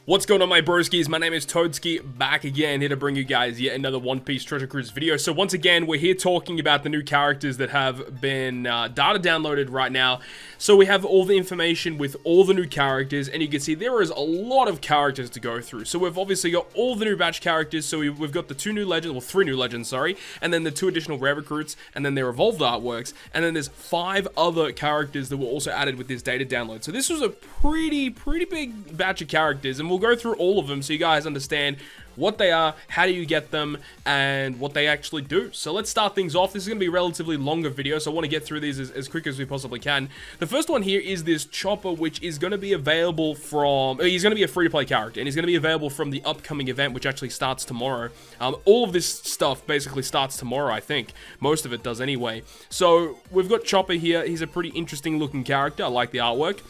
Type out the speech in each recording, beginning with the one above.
What's going on, my broskiis? My name is Toadskii, back again, here to bring you guys yet another One Piece Treasure Cruise video. So once again, we're here talking about the new characters that have been data downloaded right now. So we have all the information with all the new characters, and you can see there is a lot of characters to go through. So we've obviously got all the new batch characters, so we've got the three new legends, sorry, and then the 2 additional rare recruits, and then their evolved artworks, and then there's 5 other characters that were also added with this data download. So this was a pretty big batch of characters, and we'll go through all of them so you guys understand what they are, how do you get them, and what they actually do. So let's start things off. This is going to be a relatively longer video, so I want to get through these as quick as we possibly can. The first one here is this Chopper, which is going to be available from... he's going to be a free-to-play character, and he's going to be available from the upcoming event, which actually starts tomorrow. All of this stuff basically starts tomorrow, I think. Most of it does anyway. So we've got Chopper here. He's a pretty interesting-looking character. I like the artwork.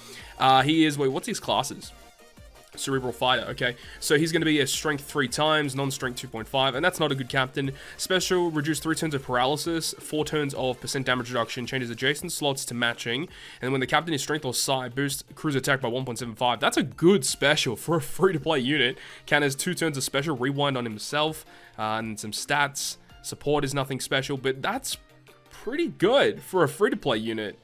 He is... wait, what's his classes? Cerebral Fighter, okay. So he's going to be a strength 3 times, non-strength 2.5, and that's not a good captain. Special, reduce 3 turns of paralysis, 4 turns of % damage reduction, changes adjacent slots to matching, and when the captain is strength or psi, boost cruise attack by 1.75. That's a good special for a free-to-play unit. Counters 2 turns of special, rewind on himself, and some stats. Support is nothing special, but that's pretty good for a free-to-play unit.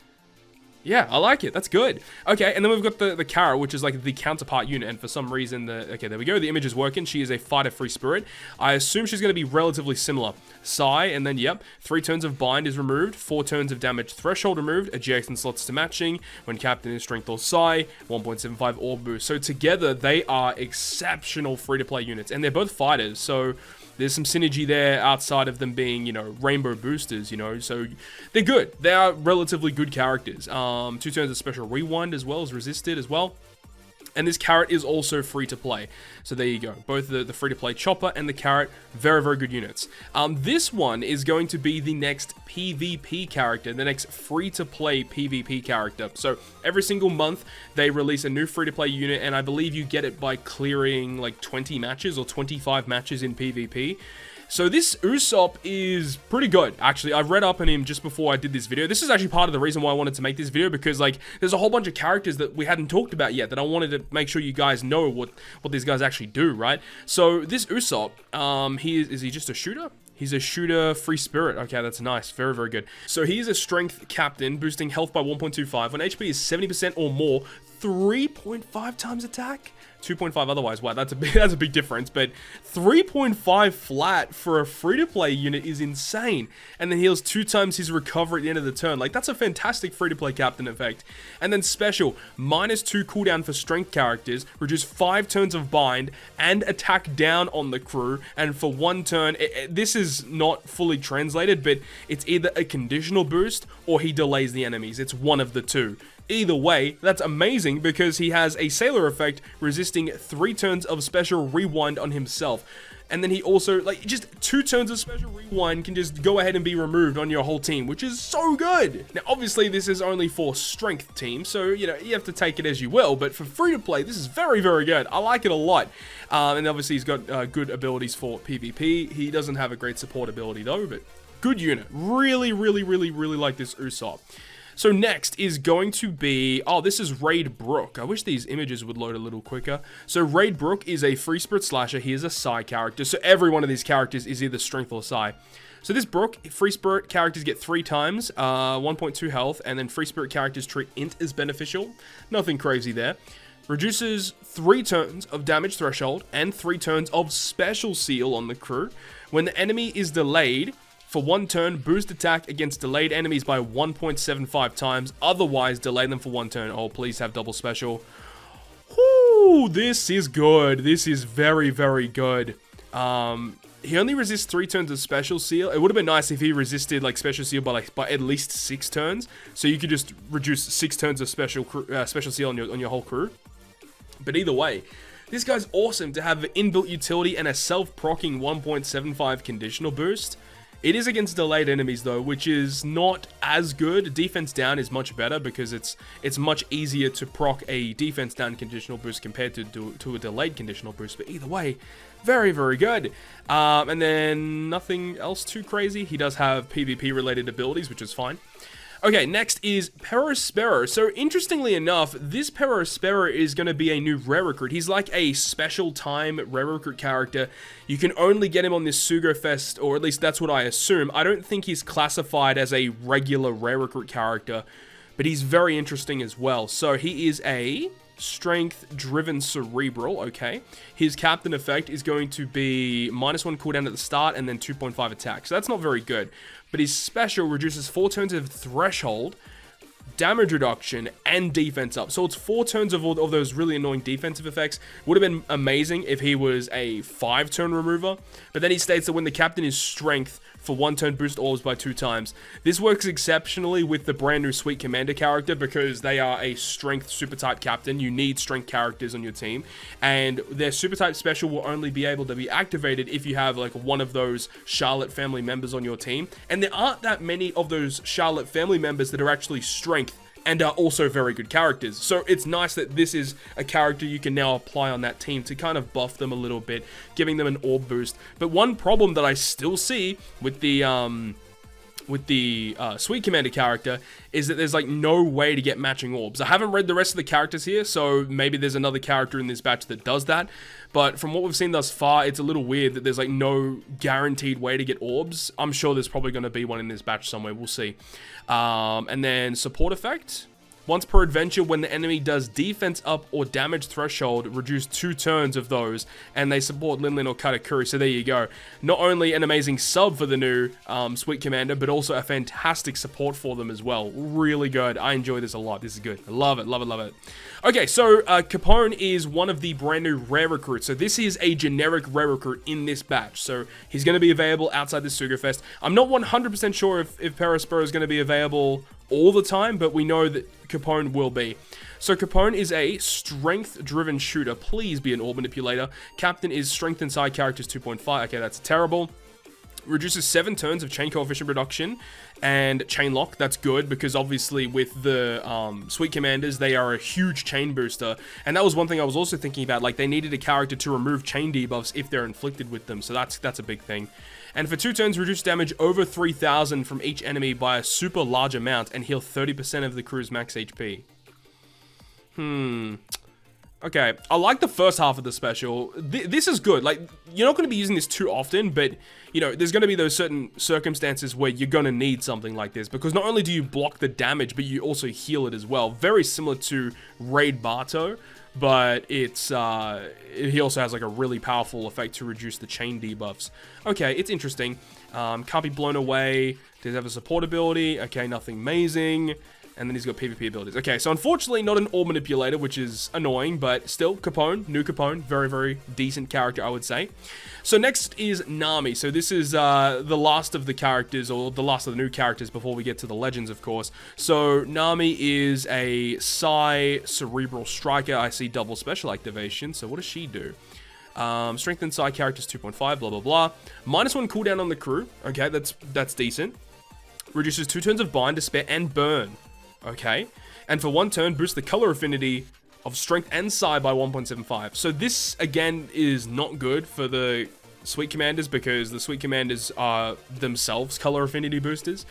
Yeah, I like it. That's good. Okay, and then we've got the Kara, which is like the counterpart unit, and for some reason, okay, there we go. The image is working. She is a fighter free spirit. I assume she's going to be relatively similar. Psi, and then, yep, 3 turns of bind is removed, 4 turns of damage threshold removed, adjacent slots to matching, when captain is strength or psi, 1.75 orb boost. So together, they are exceptional free-to-play units, and they're both fighters, so... there's some synergy there outside of them being, you know, rainbow boosters, you know, so they're good. They are relatively good characters. 2 turns of special rewind as well as resisted as well. And this carrot is also free to play. So there you go. Both the free to play Chopper and the carrot, very good units. This one is going to be the next PvP character, the next free to play PvP character. So every single month they release a new free to play unit, and I believe you get it by clearing like 20 matches or 25 matches in PvP. So this Usopp is pretty good, actually. I read up on him just before I did this video. This is actually part of the reason why I wanted to make this video, because, like, there's a whole bunch of characters that we hadn't talked about yet that I wanted to make sure you guys know what these guys actually do, right? So this Usopp, is he just a shooter? He's a shooter free spirit. Okay, that's nice. Very good. So he's a strength captain, boosting health by 1.25. When HP is 70% or more, 3.5 times attack? 2.5 otherwise. Wow, that's a big difference, but 3.5 flat for a free-to-play unit is insane. And then heals 2 times his recovery at the end of the turn. Like, that's a fantastic free-to-play captain effect. And then special, -2 cooldown for strength characters, reduce 5 turns of bind, and attack down on the crew. And for 1 turn, this is not fully translated, but it's either a conditional boost or he delays the enemies. It's one of the two. Either way, that's amazing because he has a sailor effect resisting 3 turns of special rewind on himself. And then he also, like, just 2 turns of special rewind can just go ahead and be removed on your whole team, which is so good. Now, obviously, this is only for strength teams, so, you know, you have to take it as you will. But for free to play, this is very good. I like it a lot. And obviously, he's got good abilities for PvP. He doesn't have a great support ability, though, but good unit. Really like this Usopp. So next is going to be, oh, this is Raid Brook. I wish these images would load a little quicker. So Raid Brook is a free spirit slasher. He is a psi character. So every one of these characters is either strength or psi. So this Brook, free spirit characters get 3 times, 1.2 health, and then free spirit characters treat int as beneficial. Nothing crazy there. Reduces 3 turns of damage threshold and 3 turns of special seal on the crew. When the enemy is delayed, for 1 turn, boost attack against delayed enemies by 1.75 times. Otherwise, delay them for 1 turn. Oh, please have double special. Whoo, this is good. This is very good. He only resists 3 turns of special seal. It would have been nice if he resisted like special seal by at least 6 turns. So you could just reduce 6 turns of special seal on your whole crew. But either way, this guy's awesome to have an inbuilt utility and a self-proccing 1.75 conditional boost. It is against delayed enemies though, which is not as good. Defense down is much better because it's much easier to proc a defense down conditional boost compared to a delayed conditional boost. But either way, very good. And then nothing else too crazy. He does have PvP related abilities, which is fine. Okay, next is Perospero. So interestingly enough, this Perospero is going to be a new rare recruit. He's like a special time rare recruit character. You can only get him on this Sugo-Fest, or at least that's what I assume. I don't think he's classified as a regular rare recruit character, but he's very interesting as well. So he is a strength-driven cerebral, okay. His captain effect is going to be -1 cooldown at the start and then 2.5 attack. So that's not very good. But his special reduces 4 turns of threshold, damage reduction, and defense up. So it's 4 turns of all of those really annoying defensive effects. Would have been amazing if he was a 5-turn remover. But then he states that when the captain is strength, for 1 turn boost orbs by 2 times. This works exceptionally with the brand new Sweet Commander character because they are a strength super type captain. You need strength characters on your team, and their super type special will only be able to be activated if you have like one of those Charlotte family members on your team, and there aren't that many of those Charlotte family members that are actually strength and are also very good characters. So it's nice that this is a character you can now apply on that team to kind of buff them a little bit, giving them an orb boost. But one problem that I still see with the Sweet Commander character is that there's like no way to get matching orbs. I haven't read the rest of the characters here, so maybe there's another character in this batch that does that. But from what we've seen thus far, it's a little weird that there's like no guaranteed way to get orbs. I'm sure there's probably going to be one in this batch somewhere. We'll see. And then support effect. Once per adventure, when the enemy does defense up or damage threshold, reduce 2 turns of those, and they support Lin Lin or Katakuri, so there you go. Not only an amazing sub for the new Sweet Commander, but also a fantastic support for them as well. Really good. I enjoy this a lot. This is good. I love it, love it, love it. Okay, so Capone is one of the brand new rare recruits. So this is a generic rare recruit in this batch. So he's going to be available outside the Sugo-Fest. I'm not 100% sure if Perospero is going to be available all the time, but we know that Capone will be. So Capone is a strength-driven shooter. Please be an orb manipulator. Captain is strength inside characters 2.5. Okay, that's terrible. Reduces 7 turns of chain coefficient reduction and chain lock. That's good because obviously with the Sweet Commanders, they are a huge chain booster. And that was one thing I was also thinking about. Like, they needed a character to remove chain debuffs if they're inflicted with them. So that's a big thing. And for 2 turns, reduce damage over 3,000 from each enemy by a super large amount and heal 30% of the crew's max HP. Okay, I like the first half of the special. This is good. Like, you're not going to be using this too often, but, you know, there's going to be those certain circumstances where you're going to need something like this, because not only do you block the damage, but you also heal it as well. Very similar to Raid Barto, but it's, he also has, like, a really powerful effect to reduce the chain debuffs. Okay, it's interesting. Can't be blown away. Does have a support ability. Okay, nothing amazing. And then he's got PvP abilities. Okay, so unfortunately not an orb manipulator, which is annoying, but still, Capone, new Capone, very, very decent character, I would say. So next is Nami. So this is the last of the characters, or the last of the new characters before we get to the legends, of course. So Nami is a Psi Cerebral Striker. I see double special activation. So what does she do? Strength inside characters 2.5, blah, blah, blah. -1 cooldown on the crew. Okay, that's decent. Reduces 2 turns of Bind, Despair, and Burn. Okay, and for 1 turn, boost the color affinity of strength and psi by 1.75. So this, again, is not good for the Sweet Commanders because the Sweet Commanders are themselves color affinity boosters.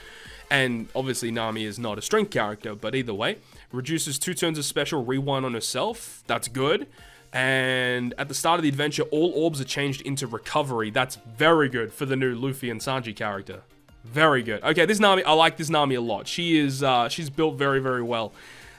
And obviously Nami is not a strength character, but either way. Reduces 2 turns of special rewind on herself. That's good. And at the start of the adventure, all orbs are changed into recovery. That's very good for the new Luffy and Sanji character. Very good. Okay, this Nami, I like this Nami a lot. She is, she's built very, very well.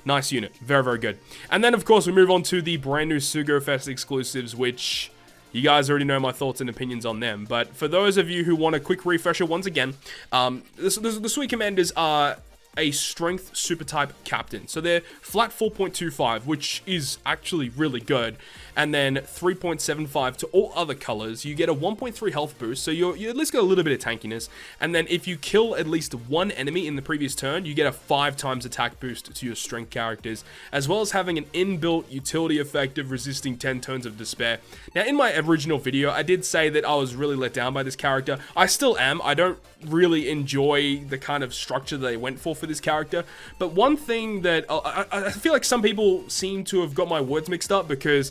Nice unit. Very, very good. And then, of course, we move on to the brand new Sugo-Fest exclusives, which you guys already know my thoughts and opinions on them. But for those of you who want a quick refresher, once again, the Sweet Commanders are a strength super type captain. So they're flat 4.25, which is actually really good. And then 3.75 to all other colors. You get a 1.3 health boost, so you at least get a little bit of tankiness. And then if you kill at least 1 enemy in the previous turn, you get a 5 times attack boost to your strength characters, as well as having an inbuilt utility effect of resisting 10 turns of despair. Now, in my original video, I did say that I was really let down by this character. I still am. I don't really enjoy the kind of structure that they went for this character. But one thing that I feel like some people seem to have got my words mixed up, because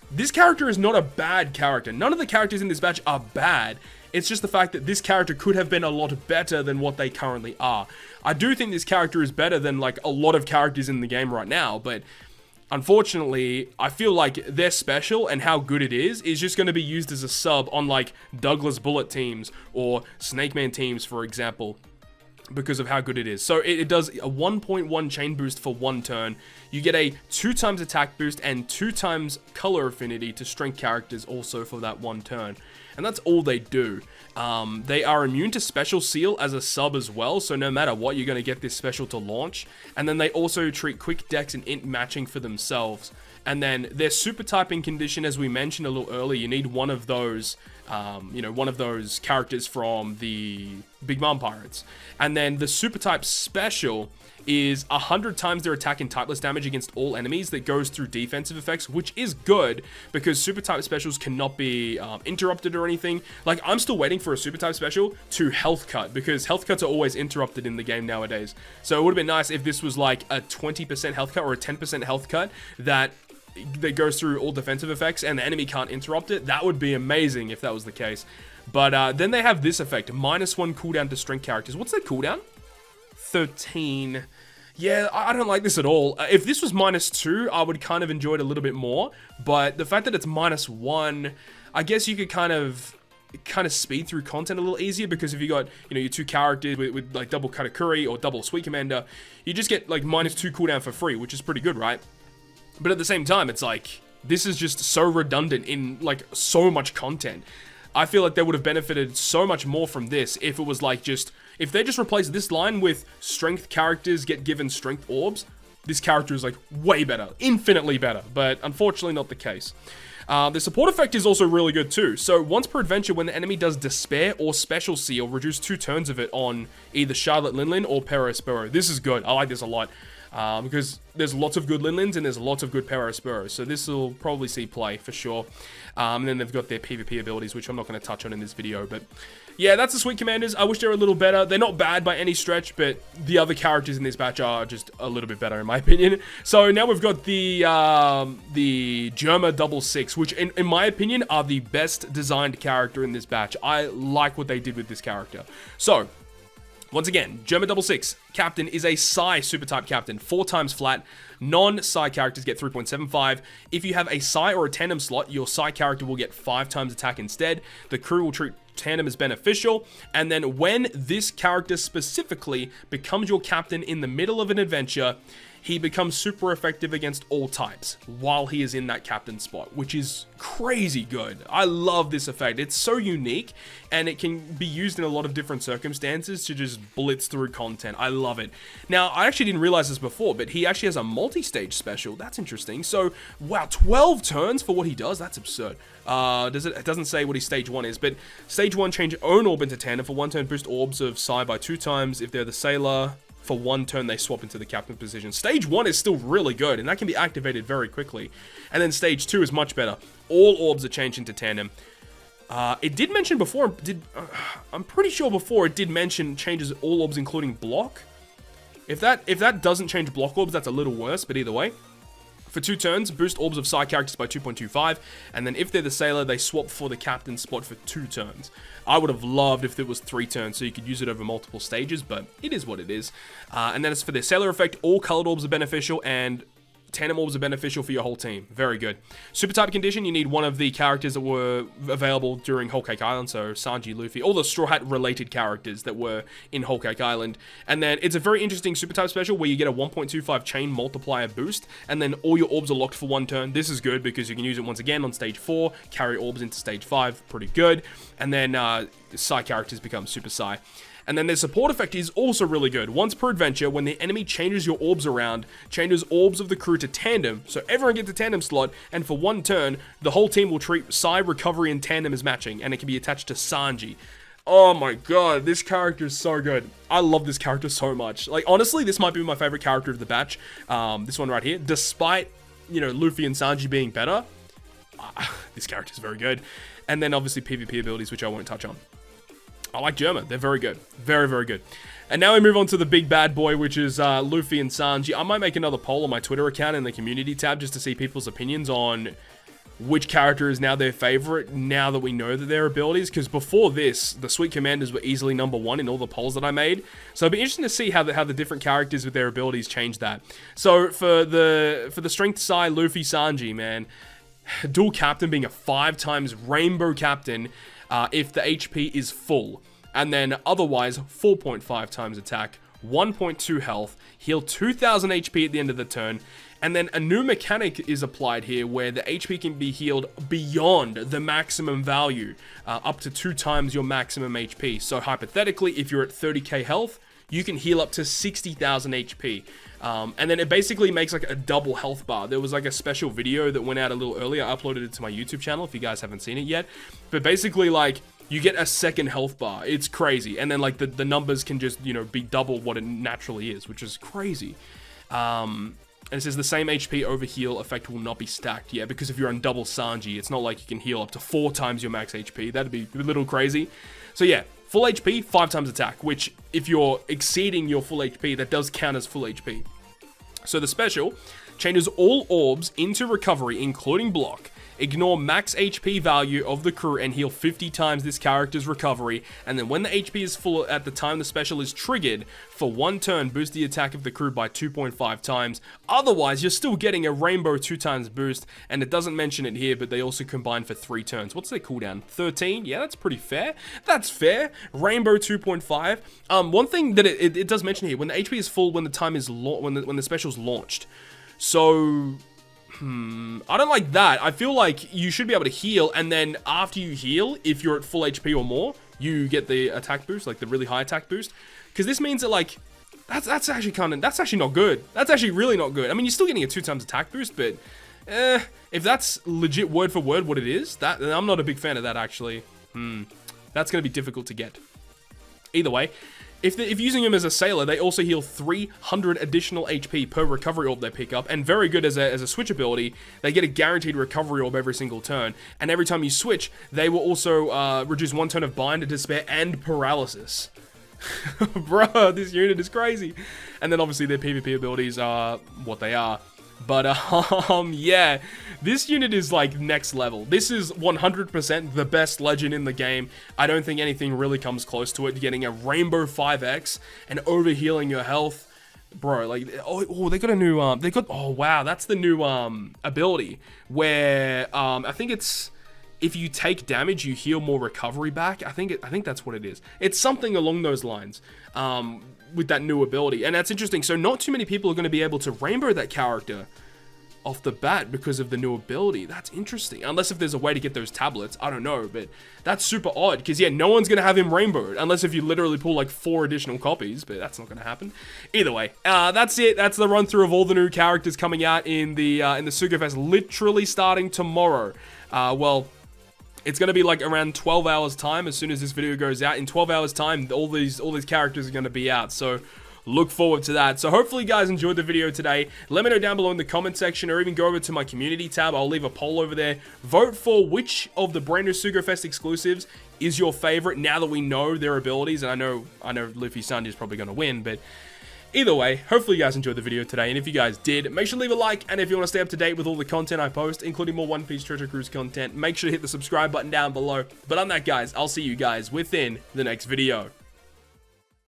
This character is not a bad character. None of the characters in this batch are bad. It's just the fact that this character could have been a lot better than what they currently are. I do think this character is better than like a lot of characters in the game right now, but unfortunately, I feel like their special and how good it is just going to be used as a sub on like Douglas Bullet teams or Snake Man teams, for example, because of how good it is. So it does a 1.1 chain boost for 1 turn. You get a 2 times attack boost and 2 times color affinity to strength characters also for that 1 turn. And that's all they do. They are immune to Special Seal as a sub as well, so no matter what, you're going to get this special to launch. And then they also treat Quick Dex and Int matching for themselves. And then their super typing condition, as we mentioned a little earlier, you need one of those, one of those characters from the Big Mom Pirates. And then the super type special is 100 times their attack and typeless damage against all enemies that goes through defensive effects, which is good because super type specials cannot be interrupted or anything. Like, I'm still waiting for a super type special to health cut because health cuts are always interrupted in the game nowadays. So it would have been nice if this was like a 20% health cut or a 10% health cut that goes through all defensive effects and the enemy can't interrupt it. That would be amazing if that was the case. But then they have this effect, -1 cooldown to strength characters. What's their cooldown? 13. Yeah, I don't like this at all. If this was -2, I would kind of enjoy it a little bit more. But the fact that it's -1, I guess you could kind of speed through content a little easier because if you got, your 2 characters with like double Katakuri or double Sweet Commander, you just get like -2 cooldown for free, which is pretty good, right? But at the same time, it's like, this is just so redundant in like so much content. I feel like they would have benefited so much more from this if it was like if they just replaced this line with strength characters get given strength orbs, this character is like way better, infinitely better, but unfortunately not the case. The support effect is also really good too. So once per adventure, when the enemy does Despair or Special Seal, reduce 2 turns of it on either Charlotte Linlin or Perospero. This is good. I like this a lot. Because there's lots of good Linlins and there's lots of good Perosporos, so this will probably see play for sure. And then they've got their PvP abilities, which I'm not going to touch on in this video, but yeah, that's the Sweet Commanders. I wish they were a little better. They're not bad by any stretch, but the other characters in this batch are just a little bit better in my opinion. So now we've got the Germa 66, which in my opinion are the best designed character in this batch. I like what they did with this character. So once again, Germa 66 captain is a Psi super type captain, 4 times flat. Non-Psi characters get 3.75. If you have a Psi or a tandem slot, your Psi character will get 5 times attack instead. The crew will treat tandem as beneficial. And then when this character specifically becomes your captain in the middle of an adventure, he becomes super effective against all types while he is in that captain spot, which is crazy good. I love this effect. It's so unique, and it can be used in a lot of different circumstances to just blitz through content. I love it. Now, I actually didn't realize this before, but he actually has a multi-stage special. That's interesting. So, wow, 12 turns for what he does? That's absurd. It doesn't say what his stage 1 is, but stage 1, change own orb into tandem. For 1 turn, boost orbs of Psi by 2 times. If they're the sailor, for 1 turn, they swap into the captain position. Stage 1 is still really good, and that can be activated very quickly. And then stage 2 is much better. All orbs are changed into tandem. It did mention before, I'm pretty sure before it did mention changes all orbs including block. If that doesn't change block orbs, that's a little worse, but either way. For 2 turns, boost orbs of Psi characters by 2.25, and then if they're the sailor, they swap for the captain spot for 2 turns. I would have loved if it was 3 turns so you could use it over multiple stages, but it is what it is. And then as for their sailor effect, all colored orbs are beneficial, and tandem orbs are beneficial for your whole team. Very good. Super type condition, you need one of the characters that were available during Whole Cake Island, so Sanji, Luffy, all the Straw Hat related characters that were in Whole Cake Island. And then it's a very interesting super type special where you get a 1.25 chain multiplier boost, and then all your orbs are locked for 1 turn. This is good because you can use it once again on stage 4, carry orbs into stage 5, pretty good. And then Psi characters become super Psi. And then their support effect is also really good. Once per adventure, when the enemy changes your orbs around, changes orbs of the crew to tandem, so everyone gets a tandem slot, and for 1 turn, the whole team will treat Psi, recovery, and tandem as matching, and it can be attached to Sanji. Oh my god, this character is so good. I love this character so much. Like, honestly, this might be my favorite character of the batch. This one right here. Despite, Luffy and Sanji being better, this character is very good. And then, obviously, PvP abilities, which I won't touch on. I like Germa. They're very good. Very, very good. And now we move on to the big bad boy, which is Luffy and Sanji. I might make another poll on my Twitter account in the community tab just to see people's opinions on which character is now their favorite now that we know that their abilities, because before this, the Sweet Commanders were easily #1 in all the polls that I made. So it'll be interesting to see how the different characters with their abilities change that. So for the strength side, Luffy, Sanji, man, dual captain being a 5x rainbow captain if the HP is full, and then otherwise 4.5x attack, 1.2 health, heal 2000 HP at the end of the turn. And then a new mechanic is applied here where the HP can be healed beyond the maximum value, up to 2x your maximum HP. So hypothetically, if you're at 30k health, you can heal up to 60,000 HP. And then it basically makes like a double health bar. There was like a special video that went out a little earlier. I uploaded it to my YouTube channel if you guys haven't seen it yet. But basically, like, you get a second health bar. It's crazy. And then like the numbers can just, you know, be double what it naturally is, which is crazy. And it says the same HP over heal effect will not be stacked. Yeah, because if you're on double Sanji, it's not like you can heal up to 4x your max HP. That'd be a little crazy. So yeah, full HP, 5x attack, which if you're exceeding your full HP, that does count as full HP. So the special changes all orbs into recovery, including block. Ignore max HP value of the crew and heal 50x this character's recovery. And then when the HP is full at the time the special is triggered, for 1 turn, boost the attack of the crew by 2.5x. Otherwise, you're still getting a rainbow 2x boost. And it doesn't mention it here, but they also combine for 3 turns. What's their cooldown? 13? Yeah, that's pretty fair. That's fair. Rainbow 2.5. One thing that it does mention here, when the HP is full when the time is when the special's launched. So I don't like that. I feel like you should be able to heal, and then after you heal, if you're at full HP or more, you get the attack boost, like the really high attack boost. Because this means that, like, that's actually not good. That's actually really not good. I mean, you're still getting a 2x attack boost, but if that's legit word for word what it is, I'm not a big fan of that, actually. That's going to be difficult to get. Either way, if using him as a sailor, they also heal 300 additional HP per recovery orb they pick up, and very good as a switch ability, they get a guaranteed recovery orb every single turn, and every time you switch, they will also reduce 1 turn of bind, despair, and paralysis. Bro, this unit is crazy. And then obviously their PvP abilities are what they are. But, yeah, this unit is, like, next level. This is 100% the best legend in the game. I don't think anything really comes close to it. Getting a Rainbow 5x and overhealing your health. Bro, like, oh, they got a new, oh, wow, that's the new, ability. Where, I think it's, if you take damage, you heal more recovery back. I think that's what it is. It's something along those lines. With that new ability, and that's interesting. So not too many people are going to be able to rainbow that character off the bat because of the new ability. That's interesting, unless if there's a way to get those tablets. I don't know, but that's super odd, because yeah, no one's going to have him rainbowed unless if you literally pull like 4 additional copies, but that's not going to happen. Either way, that's it. That's the run through of all the new characters coming out in the Sugo-Fest, literally starting tomorrow. Well, it's going to be like around 12 hours time. As soon as this video goes out, in 12 hours time, all these characters are going to be out. So look forward to that. So hopefully you guys enjoyed the video today. Let me know down below in the comment section, or even go over to my community tab. I'll leave a poll over there. Vote for which of the brand new Sugo-Fest exclusives is your favorite now that we know their abilities. And I know Luffy Sanji is probably going to win, but either way, hopefully you guys enjoyed the video today, and if you guys did, make sure to leave a like, and if you want to stay up to date with all the content I post, including more One Piece Treasure Cruise content, make sure to hit the subscribe button down below. But on that, guys, I'll see you guys within the next video.